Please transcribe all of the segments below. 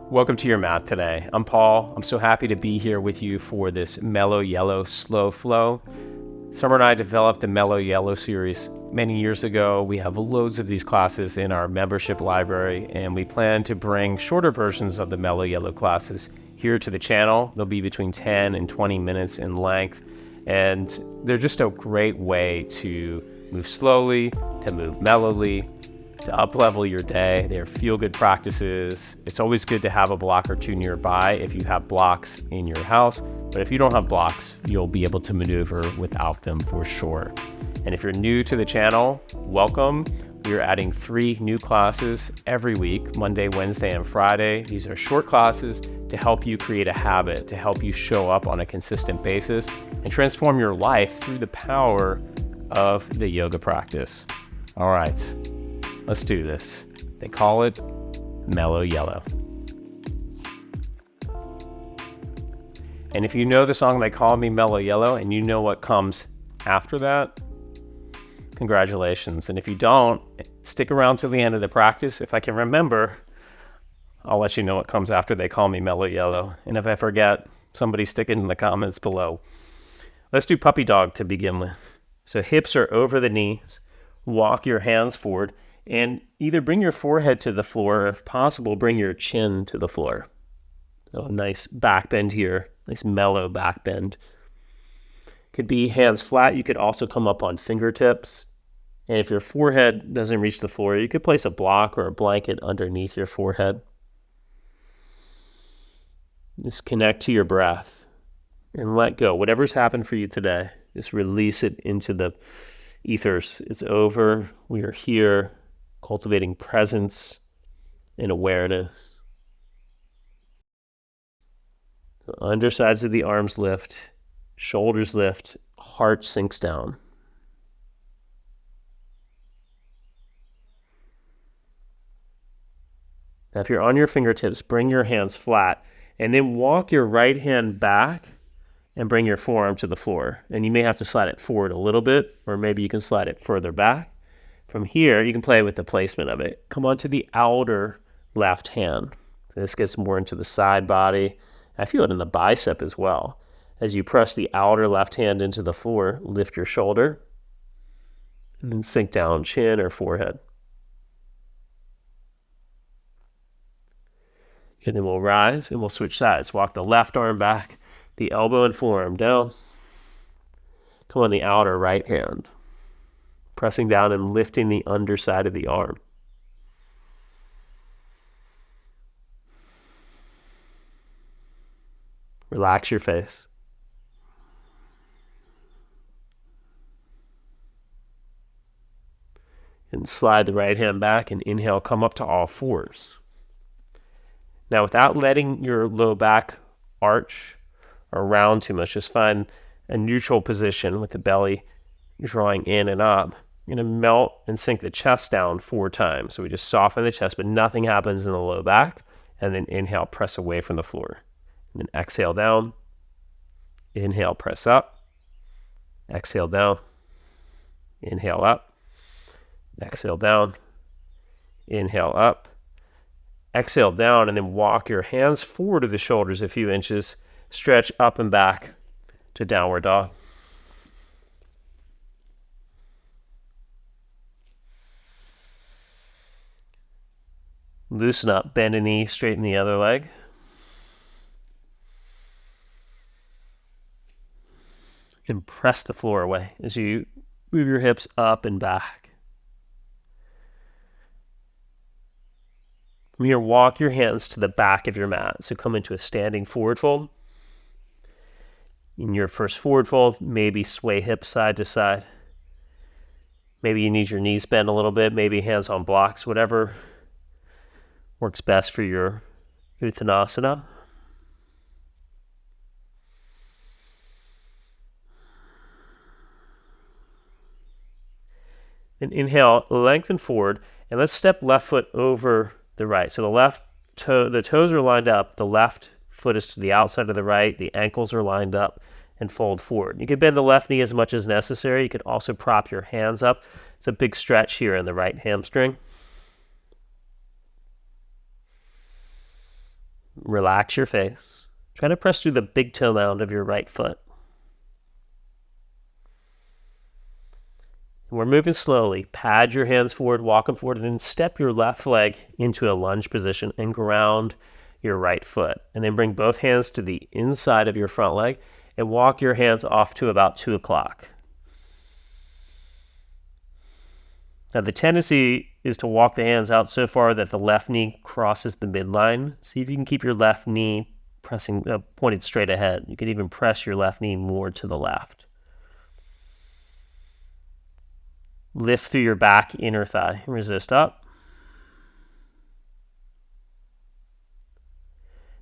Welcome to your mat today. I'm Paul. I'm so happy to be here with you for this Mellow Yellow slow flow. Summer and I developed the Mellow Yellow series many years ago. We have loads of these classes in our membership library, and we plan to bring shorter versions of the Mellow Yellow classes here to the channel. They'll be between 10 and 20 minutes in length, and they're just a great way to move slowly, to move mellowly, to up-level your day. They're feel-good practices. It's always good to have a block or two nearby if you have blocks in your house, but if you don't have blocks, you'll be able to maneuver without them for sure. And if you're new to the channel, welcome. We are adding 3 new classes every week, Monday, Wednesday, and Friday. These are short classes to help you create a habit, to help you show up on a consistent basis and transform your life through the power of the yoga practice. All right. Let's do this. They call it Mellow Yellow. And if you know the song They Call Me Mellow Yellow and you know what comes after that, congratulations. And if you don't, stick around till the end of the practice. If I can remember, I'll let you know what comes after They Call Me Mellow Yellow. And if I forget, somebody stick it in the comments below. Let's do puppy dog to begin with. So hips are over the knees. Walk your hands forward. And either bring your forehead to the floor, or if possible, bring your chin to the floor. So a nice back bend here, nice mellow back bend. Could be hands flat. You could also come up on fingertips. And if your forehead doesn't reach the floor, you could place a block or a blanket underneath your forehead. Just connect to your breath and let go. Whatever's happened for you today, just release it into the ethers. It's over. We are here. Cultivating presence and awareness. So undersides of the arms lift, shoulders lift, heart sinks down. Now if you're on your fingertips, bring your hands flat and then walk your right hand back and bring your forearm to the floor. And you may have to slide it forward a little bit, or maybe you can slide it further back. From here, you can play with the placement of it. Come onto the outer left hand. So this gets more into the side body. I feel it in the bicep as well. As you press the outer left hand into the floor, lift your shoulder, and then sink down chin or forehead. And then we'll rise and we'll switch sides. Walk the left arm back, the elbow and forearm down. Come on the outer right hand. Pressing down and lifting the underside of the arm. Relax your face. And slide the right hand back and inhale, come up to all fours. Now without letting your low back arch or round too much, just find a neutral position with the belly drawing in and up. You're going to melt and sink the chest down 4 times. So we just soften the chest, but nothing happens in the low back. And then inhale, press away from the floor. And then exhale down. Inhale, press up. Exhale down. Inhale up. Exhale down. Inhale up. Exhale down, and then walk your hands forward to the shoulders a few inches. Stretch up and back to downward dog. Loosen up, bend a knee, straighten the other leg. And press the floor away as you move your hips up and back. From here, walk your hands to the back of your mat. So come into a standing forward fold. In your first forward fold, maybe sway hips side to side. Maybe you need your knees bent a little bit, maybe hands on blocks, whatever works best for your Uttanasana. Then inhale, lengthen forward, and let's step left foot over the right. So the toes are lined up, the left foot is to the outside of the right, the ankles are lined up, and fold forward. You can bend the left knee as much as necessary. You could also prop your hands up. It's a big stretch here in the right hamstring. Relax your face. Try to press through the big toe mound of your right foot. We're moving slowly. Pad your hands forward, walk them forward, and then step your left leg into a lunge position and ground your right foot. And then bring both hands to the inside of your front leg and walk your hands off to about 2 o'clock. Now, the tendency is to walk the hands out so far that the left knee crosses the midline. See if you can keep your left knee pointed straight ahead. You can even press your left knee more to the left. Lift through your back inner thigh. Resist up.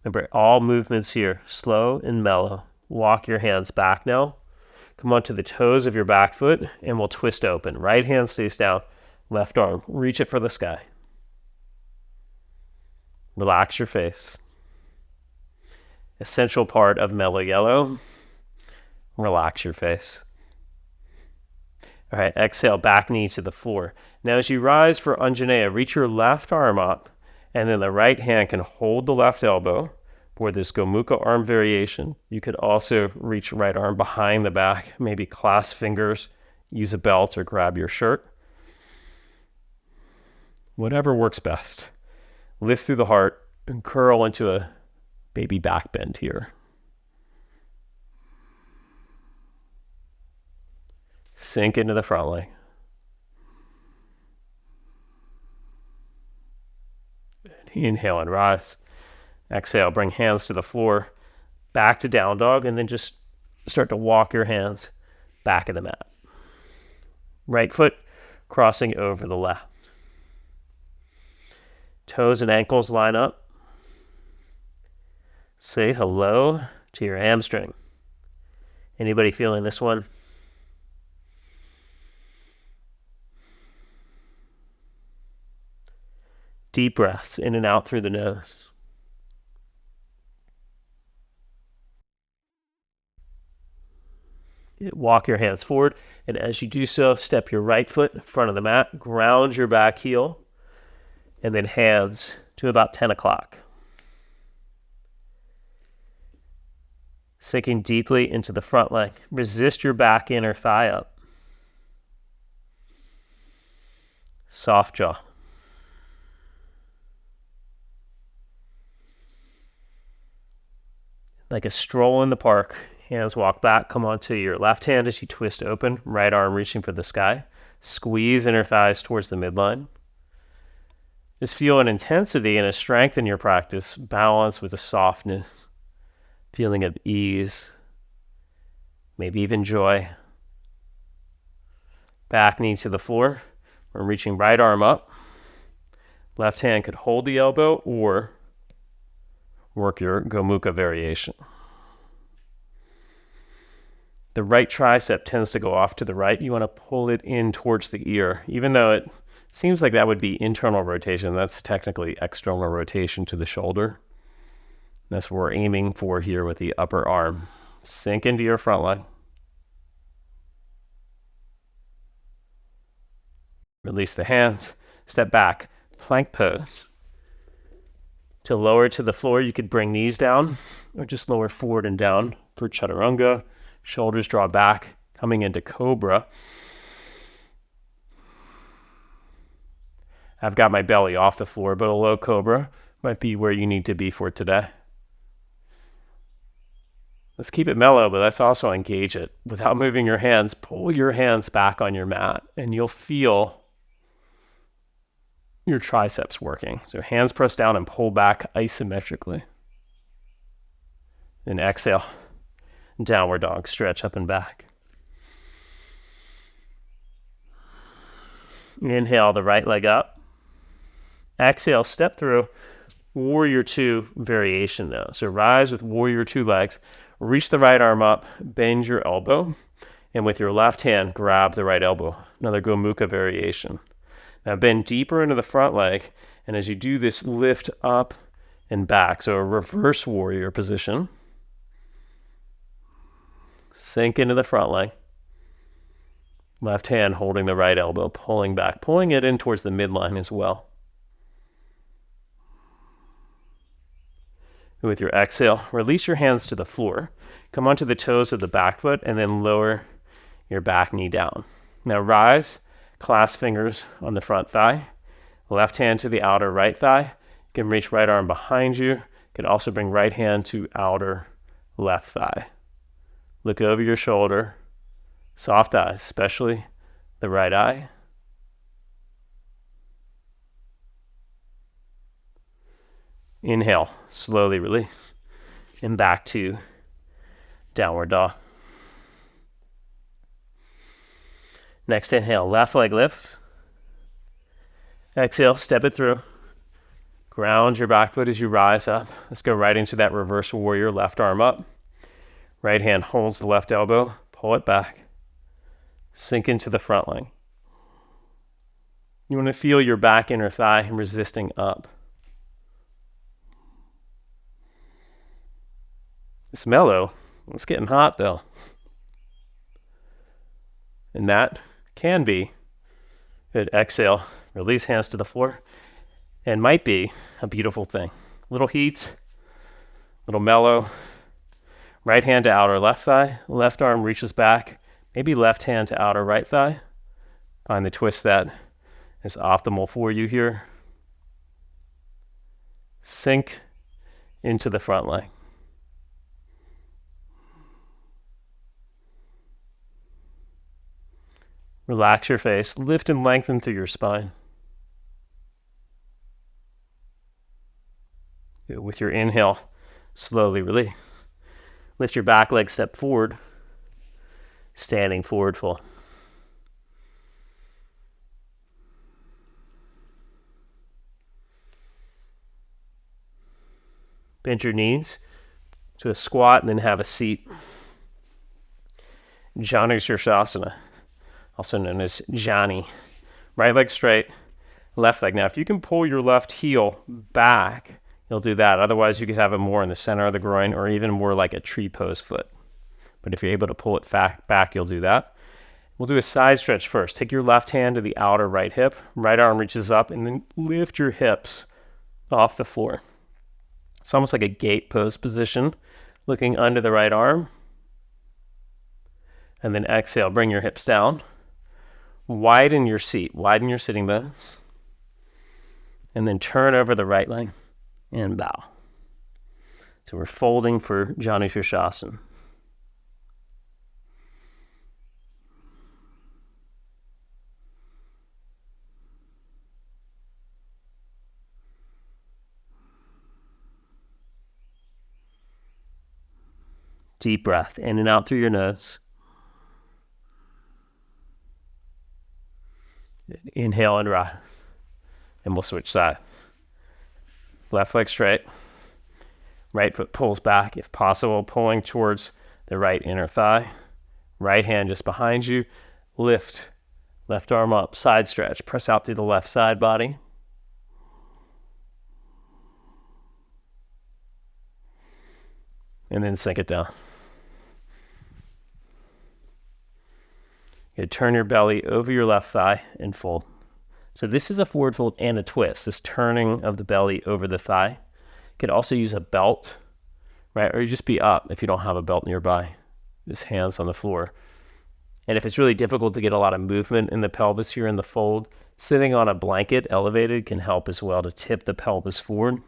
Remember, all movements here, slow and mellow. Walk your hands back now. Come onto the toes of your back foot, and we'll twist open. Right hand stays down. Left arm, reach it for the sky. Relax your face. Essential part of Mellow Yellow. Relax your face. All right, exhale, back knee to the floor. Now as you rise for Anjaneya, reach your left arm up, and then the right hand can hold the left elbow for this Gomukha arm variation. You could also reach right arm behind the back, maybe clasp fingers, use a belt, or grab your shirt. Whatever works best. Lift through the heart and curl into a baby back bend here. Sink into the front leg. Inhale and rise. Exhale, bring hands to the floor, back to down dog, and then just start to walk your hands back of the mat. Right foot crossing over the left. Toes and ankles line up. Say hello to your hamstring. Anybody feeling this one? Deep breaths in and out through the nose. Walk your hands forward, and as you do so, step your right foot in front of the mat, ground your back heel, and then hands to about 10 o'clock. Sinking deeply into the front leg. Resist your back inner thigh up. Soft jaw. Like a stroll in the park, hands walk back, come onto your left hand as you twist open, right arm reaching for the sky. Squeeze inner thighs towards the midline. Just feel an intensity and a strength in your practice, balance with a softness, feeling of ease, maybe even joy. Back knee to the floor. We're reaching right arm up. Left hand could hold the elbow or work your Gomukha variation. The right tricep tends to go off to the right. You want to pull it in towards the ear. Even though it seems like that would be internal rotation, that's technically external rotation to the shoulder. That's what we're aiming for here with the upper arm. Sink into your front leg. Release the hands. Step back. Plank pose. To lower to the floor, you could bring knees down or just lower forward and down for chaturanga. Shoulders draw back, coming into cobra. I've got my belly off the floor, but a low cobra might be where you need to be for today. Let's keep it mellow, but let's also engage it. Without moving your hands, pull your hands back on your mat, and you'll feel your triceps working. So hands press down and pull back isometrically. And exhale. Downward dog, stretch up and back. Inhale the right leg up. Exhale, step through warrior two variation though. So rise with warrior two legs. Reach the right arm up, bend your elbow, and with your left hand, grab the right elbow. Another Gomukha variation. Now bend deeper into the front leg, and as you do this, lift up and back. So a reverse warrior position. Sink into the front leg. Left hand holding the right elbow, pulling back, pulling it in towards the midline as well. With your exhale, release your hands to the floor. Come onto the toes of the back foot and then lower your back knee down. Now rise, clasp fingers on the front thigh. Left hand to the outer right thigh. You can reach right arm behind you. You can also bring right hand to outer left thigh. Look over your shoulder. Soft eyes, especially the right eye. Inhale, slowly release. And back to downward dog. Next inhale, left leg lifts. Exhale, step it through. Ground your back foot as you rise up. Let's go right into that reverse warrior, left arm up. Right hand holds the left elbow, pull it back. Sink into the front leg. You want to feel your back inner thigh resisting up. It's mellow. It's getting hot though. And that can be good. Exhale, release hands to the floor, and might be a beautiful thing. Little heat, little mellow. Right hand to outer left thigh, left arm reaches back, maybe left hand to outer right thigh. Find the twist that is optimal for you here. Sink into the front leg. Relax your face, lift and lengthen through your spine. With your inhale, slowly release. Lift your back leg, step forward, standing forward fold. Bend your knees to a squat and then have a seat. Janu Shirshasana, also known as Jani. Right leg straight, left leg. Now, if you can pull your left heel back, you'll do that. Otherwise, you could have it more in the center of the groin or even more like a tree pose foot. But if you're able to pull it back, you'll do that. We'll do a side stretch first. Take your left hand to the outer right hip. Right arm reaches up and then lift your hips off the floor. It's almost like a gate pose position, looking under the right arm. And then exhale, bring your hips down. Widen your seat, widen your sitting bones. And then turn over the right leg and bow. So we're folding for Janu Shirshasana. Deep breath in and out through your nose. Inhale and rise. And we'll switch sides. Left leg straight. Right foot pulls back if possible, pulling towards the right inner thigh. Right hand just behind you. Lift. Left arm up. Side stretch. Press out through the left side body. And then sink it down. You turn your belly over your left thigh and fold. So this is a forward fold and a twist, this turning of the belly over the thigh. You could also use a belt, right? Or you just be up if you don't have a belt nearby. Just hands on the floor. And if it's really difficult to get a lot of movement in the pelvis here in the fold, sitting on a blanket elevated can help as well to tip the pelvis forward.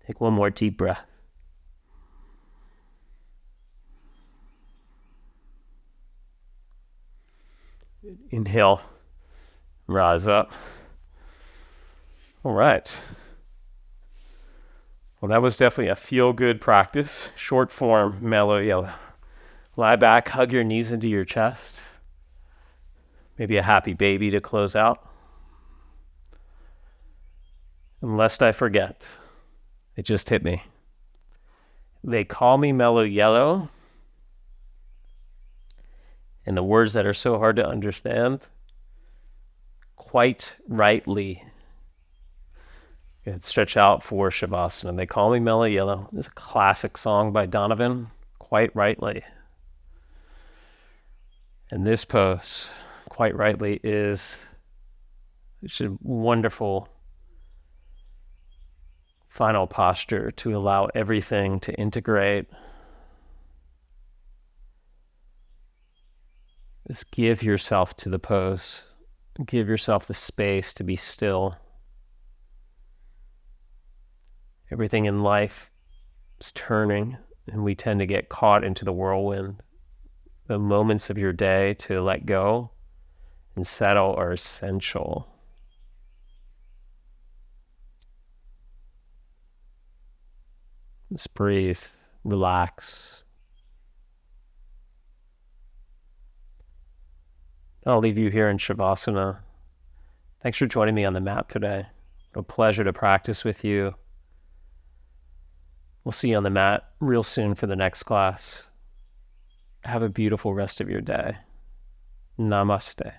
Take one more deep breath. Inhale, rise up. All right. Well, that was definitely a feel-good practice. Short form, mellow yellow. Lie back, hug your knees into your chest. Maybe a happy baby to close out. And lest I forget, it just hit me. They call me Mellow Yellow. And the words that are so hard to understand, quite rightly. Good. Stretch out for Shavasana. They call me Mellow Yellow. This is a classic song by Donovan. quite rightly. And this pose, quite rightly, is it's a wonderful final posture to allow everything to integrate. Just give yourself to the pose. Give yourself the space to be still. Everything in life is turning, and we tend to get caught into the whirlwind. The moments of your day to let go and settle are essential. Just breathe, relax. I'll leave you here in Shavasana. Thanks for joining me on the mat today. A pleasure to practice with you. We'll see you on the mat real soon for the next class. Have a beautiful rest of your day. Namaste.